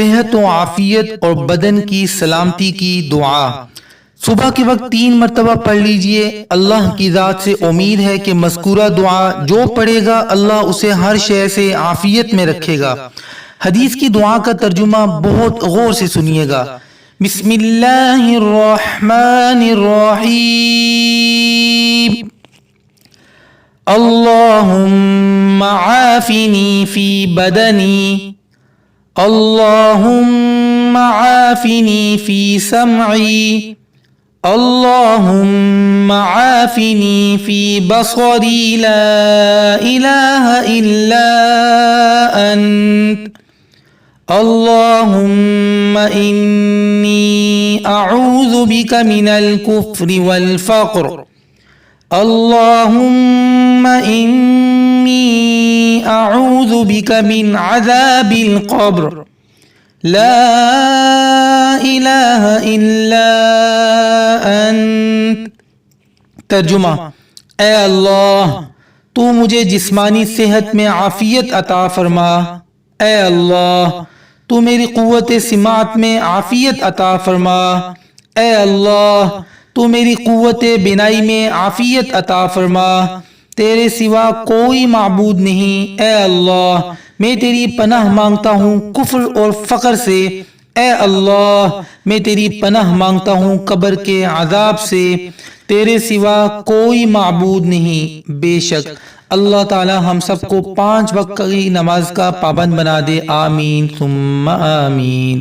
सेहत व आफियत और बदन की सलामती की दुआ। सुबह के वक्त 3 मरतबा पढ़ लीजिए। अल्लाह की ज़ात से उम्मीद है कि मज़कूरा दुआ जो पढ़ेगा अल्लाह उसे हर शय से आफियत में रखेगा। हदीस की दुआ का तर्जुमा बहुत गौर से सुनिएगा। बिस्मिल्लाहिर्रहमानिर्रहीम। अल्लाहुम्मा आफिनी फी बदनी, अल्लाहुम्मा आफिनी फी समई, अल्लाहुम्मा आफिनी फी बसरी, ला इलाहा इल्ला अंत, अल्लाहुम्मा इन्नी अऊज़ु बिका मिनल कुफ्रि वल फ़क़्र, अल्लाहुम्मा इन्नी अऊज़ु बिका मिन अज़ाबिल क़ब्र, ला इलाहा इल्ला अंत। तर्जुमा, ए अल्लाह तू मुझे जिस्मानी सेहत में आफियत अता फरमा। ए अल्लाह तू मेरी कुव्वत सिमात में आफियत अता फरमा। ए अल्लाह तू मेरी कुव्वत बिनाई में आफियत अता फरमा। तेरे सिवा कोई माबूद नहीं। ए अल्लाह मैं तेरी पनाह मांगता हूँ कुफ्र और फ़क्र से। ए अल्लाह मैं तेरी पनाह मांगता हूँ कब्र के अजाब से। तेरे सिवा कोई माबूद नहीं। बेशक अल्लाह ताला हम सबको 5 वक्त की नमाज का पाबंद बना दे। आमीन सुम्मा आमीन।